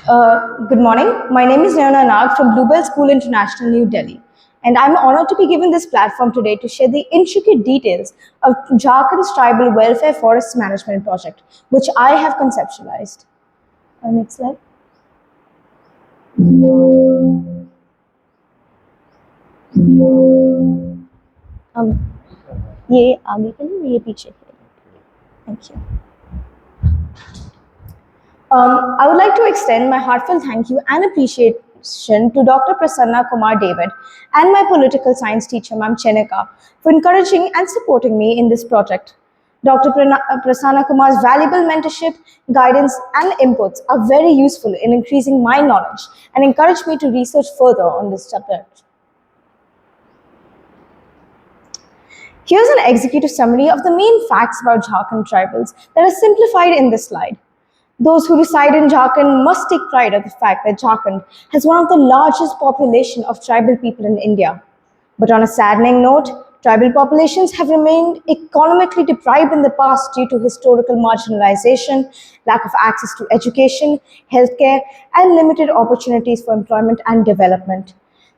Good morning. My name is Nayona from Bluebell School International, New Delhi. And I'm honored to be given this platform today to share the intricate details of Jharkhand's Tribal Welfare Forest Management Project, which I have conceptualized. Next slide. ये आगे के लिए ये पीछे के लिए. Thank you. I would like to extend my heartfelt thank you and appreciation to Dr. Prasanna Kumar David and my political science teacher, Ma'am Chenika, for encouraging and supporting me in this project. Dr. Prasanna Kumar's valuable mentorship, guidance, and inputs are very useful in increasing my knowledge and encourage me to research further on this subject. Here's an executive summary of the main facts about Jharkhand tribals that are simplified in this slide. Those who reside in Jharkhand must take pride of the fact that Jharkhand has one of the largest population of tribal people in India. But on a saddening note, tribal populations have remained economically deprived in the past due to historical marginalization, lack of access to education, healthcare, and limited opportunities for employment and development.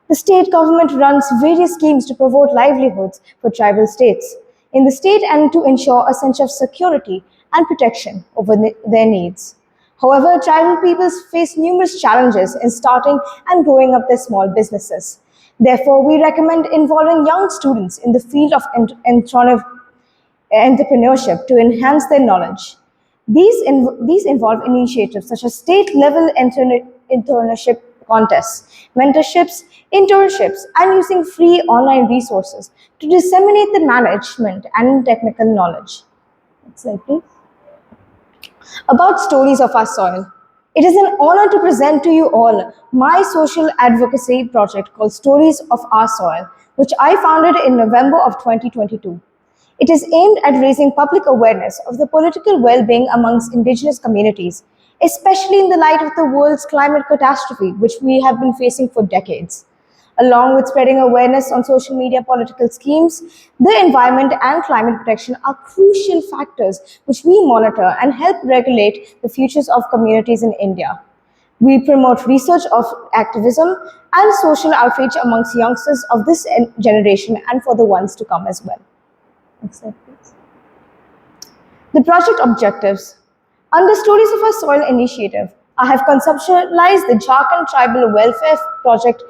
The state government runs various schemes to promote livelihoods for tribal states in the state and to ensure a sense of security and protection over their needs. However, tribal peoples face numerous challenges in starting and growing up their small businesses. Therefore, we recommend involving young students in the field of entrepreneurship to enhance their knowledge. These involve initiatives such as state-level internship contests, mentorships, internships, and using free online resources to disseminate the management and technical knowledge. Next slide, please. About stories of our soil. It is an honor to present to you all my social advocacy project called Stories of Our Soil, which I founded in November of 2022. It is aimed at raising public awareness of the political well-being amongst indigenous communities, especially in the light of the world's climate catastrophe, which we have been facing for decades. Along with spreading awareness on social media political schemes, the environment and climate protection are crucial factors which we monitor and help regulate the futures of communities in India. We promote research of activism and social outreach amongst youngsters of this generation and for the ones to come as well. Next slide, please. The project objectives. Under Stories of Our Soil initiative, I have conceptualized the Jharkhand Tribal Welfare Project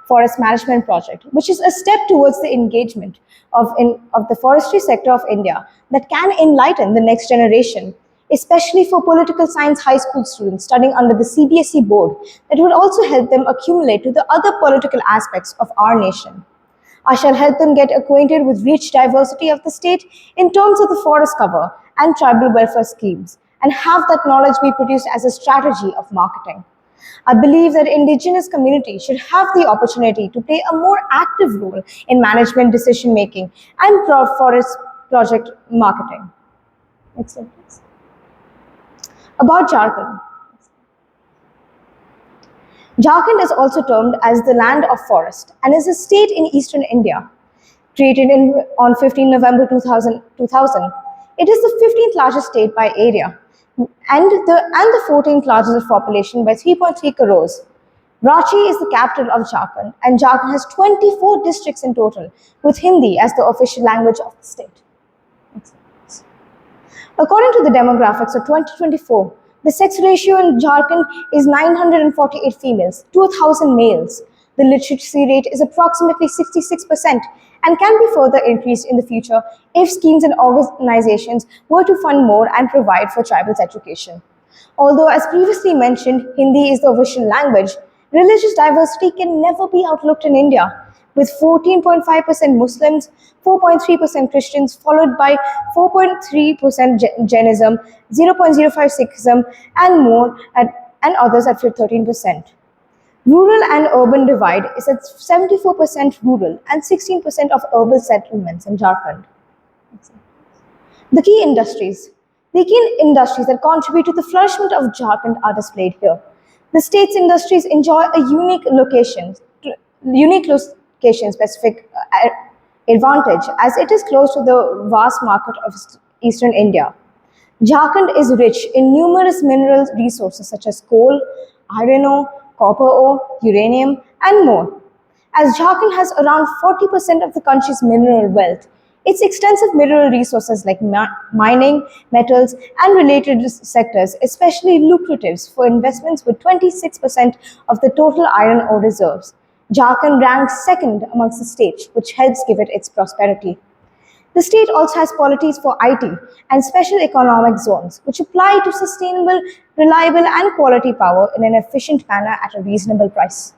Forest Management Project, which is a step towards the engagement of the forestry sector of India that can enlighten the next generation, especially for political science high school students studying under the CBSE board, that will also help them accumulate to the other political aspects of our nation. I shall help them get acquainted with rich diversity of the state in terms of the forest cover and tribal welfare schemes, and have that knowledge be produced as a strategy of marketing. I believe that indigenous communities should have the opportunity to play a more active role in management decision making and forest project marketing. Next slide, please. About Jharkhand. Jharkhand is also termed as the land of forest and is a state in eastern India. Created on 15 November 2000, it is the 15th largest state by area and the 14th largest population by 3.3 crores. Ranchi is the capital of Jharkhand, and Jharkhand has 24 districts in total, with Hindi as the official language of the state. According to the demographics of 2024, the sex ratio in Jharkhand is 948 females to 1,000 males. The literacy rate is approximately 66% and can be further increased in the future if schemes and organizations were to fund more and provide for tribals' education. Although, as previously mentioned, Hindi is the official language, religious diversity can never be overlooked in India, with 14.5% Muslims, 4.3% Christians, followed by 4.3% Jainism, 0.05% Sikhism, and more, and others at 13%. Rural and urban divide is at 74% rural and 16% of urban settlements in Jharkhand. The key industries. The key industries that contribute to the flourishment of Jharkhand are displayed here. The state's industries enjoy a unique location-specific advantage as it is close to the vast market of eastern India. Jharkhand is rich in numerous mineral resources such as coal, iron ore, copper ore, uranium, and more. As Jharkhand has around 40% of the country's mineral wealth, its extensive mineral resources like mining, metals, and related sectors, especially lucrative for investments with 26% of the total iron ore reserves. Jharkhand ranks second amongst the states, which helps give it its prosperity. The state also has policies for IT and special economic zones, which apply to sustainable, reliable, and quality power in an efficient manner at a reasonable price.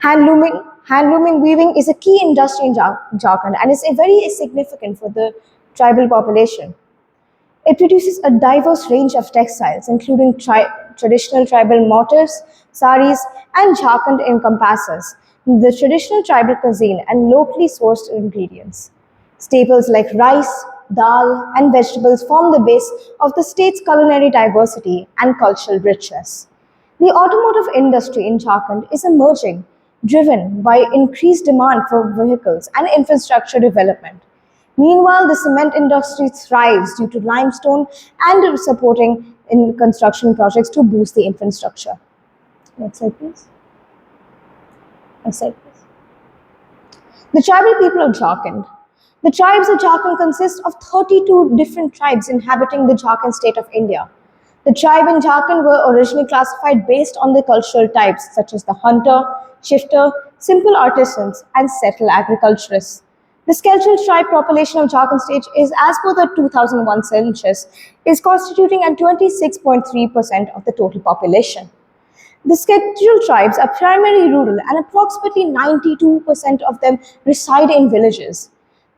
Handlooming weaving is a key industry in Jharkhand and is very significant for the tribal population. It produces a diverse range of textiles, including traditional tribal motifs, saris, and Jharkhand encompasses the traditional tribal cuisine and locally sourced ingredients. Staples like rice, dal, and vegetables form the base of the state's culinary diversity and cultural richness. The automotive industry in Jharkhand is emerging, driven by increased demand for vehicles and infrastructure development. Meanwhile, the cement industry thrives due to limestone and supporting in construction projects to boost the infrastructure. Next slide, please. Next slide, please. The tribal people of Jharkhand. The tribes of Jharkhand consist of 32 different tribes inhabiting the Jharkhand state of India. The tribe in Jharkhand were originally classified based on their cultural types such as the hunter, shifter, simple artisans, and settled agriculturists. The skeletal tribe population of Jharkhand state is, as per the 2001 census, is constituting at 26.3% of the total population. The scheduled tribes are primarily rural and approximately 92% of them reside in villages.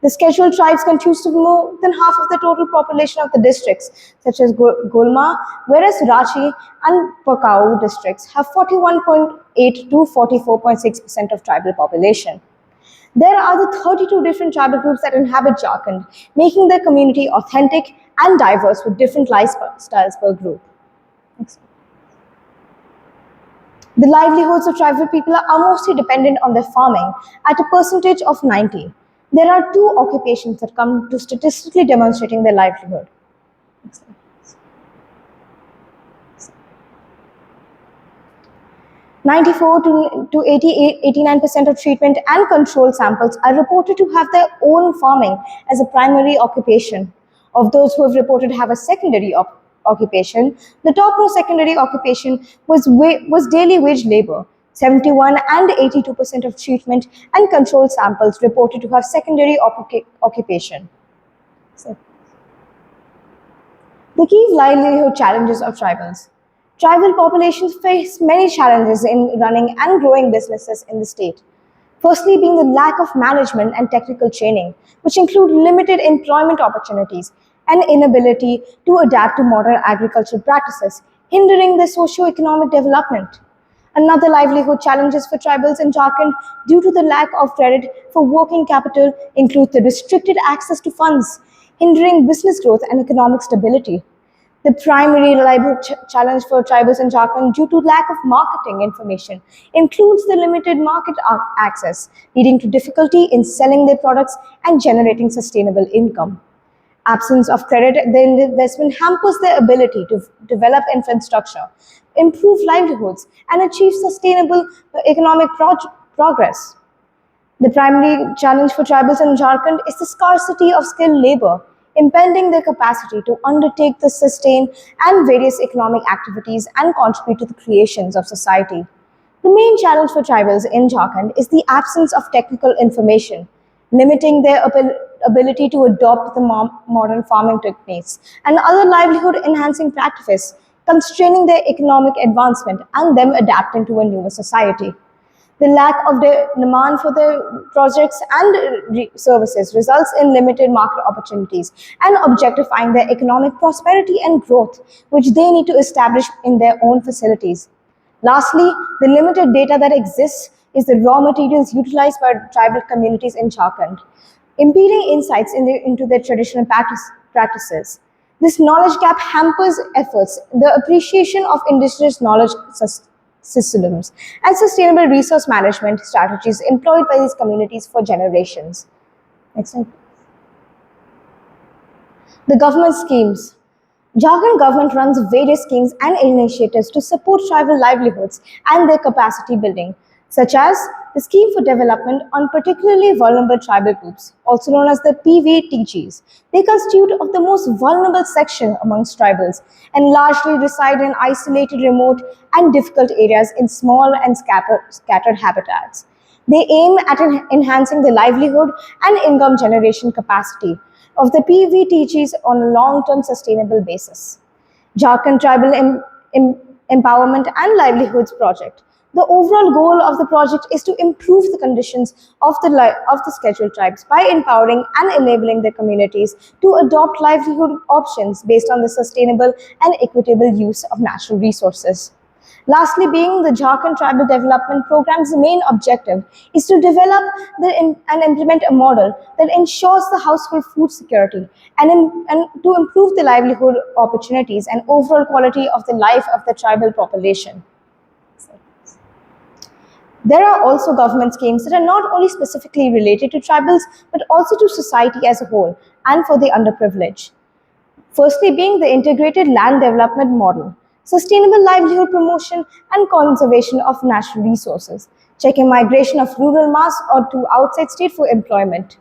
The scheduled tribes constitute more than half of the total population of the districts, such as Gulma, whereas Ranchi and Pakau districts have 41.8 to 44.6% of tribal population. There are the 32 different tribal groups that inhabit Jharkhand, making their community authentic and diverse with different lifestyles per group. The livelihoods of tribal people are mostly dependent on their farming at a percentage of 90. There are two occupations that come to statistically demonstrating their livelihood. 94 to 89% of treatment and control samples are reported to have their own farming as a primary occupation. Of those who have reported have a secondary occupation, the topmost secondary occupation was daily wage labor. 71 and 82% of treatment and control samples reported to have secondary occupation. The key livelihood challenges of tribals. Tribal populations face many challenges in running and growing businesses in the state. Firstly, being the lack of management and technical training, which include limited employment opportunities and inability to adapt to modern agricultural practices, hindering their socio-economic development. Another livelihood challenges for tribals in Jharkhand due to the lack of credit for working capital include the restricted access to funds, hindering business growth and economic stability. The primary livelihood challenge for tribals in Jharkhand due to lack of marketing information includes the limited market access, leading to difficulty in selling their products and generating sustainable income. Absence of credit, the investment hampers their ability to develop infrastructure, improve livelihoods, and achieve sustainable economic progress. The primary challenge for tribals in Jharkhand is the scarcity of skilled labor, impeding their capacity to undertake the sustain and various economic activities and contribute to the creations of society. The main challenge for tribals in Jharkhand is the absence of technical information, limiting their ability to adopt the modern farming techniques and other livelihood enhancing practices, constraining their economic advancement and them adapting to a newer society. The lack of demand for their projects and services results in limited market opportunities and objectifying their economic prosperity and growth, which they need to establish in their own facilities. Lastly, the limited data that exists is the raw materials utilized by tribal communities in Jharkhand, impeding insights into their traditional practices. This knowledge gap hampers efforts, the appreciation of indigenous knowledge systems, and sustainable resource management strategies employed by these communities for generations. Next slide. The government schemes. Jharkhand government runs various schemes and initiatives to support tribal livelihoods and their capacity building, such as the Scheme for Development on Particularly Vulnerable Tribal Groups, also known as the PVTGs. They constitute of the most vulnerable section amongst tribals and largely reside in isolated, remote, and difficult areas in small and scattered habitats. They aim at enhancing the livelihood and income generation capacity of the PVTGs on a long-term sustainable basis. Jharkhand Tribal Empowerment and Livelihoods Project. The overall goal of the project is to improve the conditions of the scheduled tribes by empowering and enabling their communities to adopt livelihood options based on the sustainable and equitable use of natural resources. Lastly, being the Jharkhand Tribal Development Program's main objective is to develop and implement a model that ensures the household food security and to improve the livelihood opportunities and overall quality of the life of the tribal population. There are also government schemes that are not only specifically related to tribals but also to society as a whole and for the underprivileged. Firstly, being the integrated land development model, sustainable livelihood promotion and conservation of natural resources, checking migration of rural mass or to outside state for employment.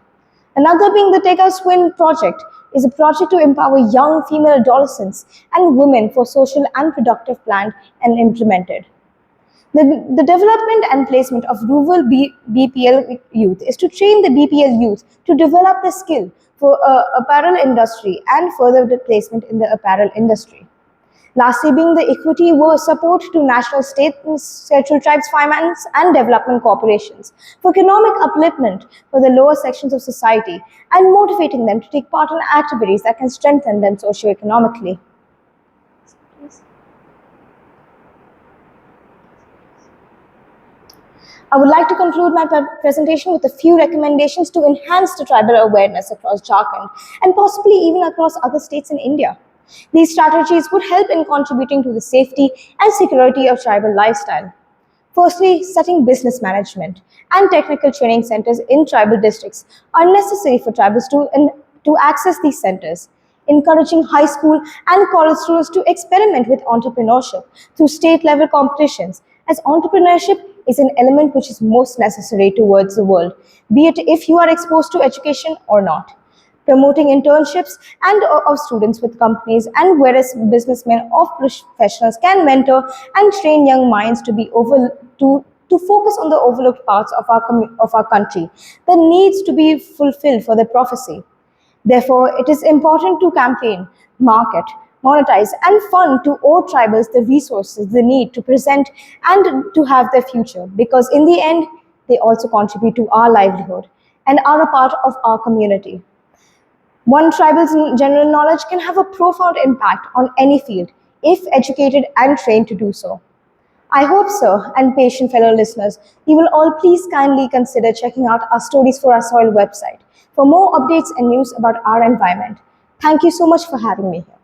Another being the Take Us Win project is a project to empower young female adolescents and women for social and productive planned and implemented. The development and placement of rural BPL youth is to train the BPL youth to develop the skill for apparel industry and further the placement in the apparel industry. Lastly, being the equity support to national, state, and scheduled tribes finance and development corporations for economic upliftment for the lower sections of society and motivating them to take part in activities that can strengthen them socioeconomically. I would like to conclude my presentation with a few recommendations to enhance the tribal awareness across Jharkhand and possibly even across other states in India. These strategies would help in contributing to the safety and security of tribal lifestyle. Firstly, setting business management and technical training centers in tribal districts are necessary for tribals to access these centers. Encouraging high school and college students to experiment with entrepreneurship through state level competitions, as entrepreneurship is an element which is most necessary towards the world, be it if you are exposed to education or not. Promoting internships and of students with companies and whereas businessmen or professionals can mentor and train young minds to to focus on the overlooked parts of our country that needs to be fulfilled for the prophecy. Therefore, it is important to campaign, market, monetize, and fund to all tribals the resources they need to present and to have their future, because in the end, they also contribute to our livelihood and are a part of our community. One tribal's general knowledge can have a profound impact on any field if educated and trained to do so. I hope, sir, and patient fellow listeners, you will all please kindly consider checking out our Stories for Our Soil website for more updates and news about our environment. Thank you so much for having me here.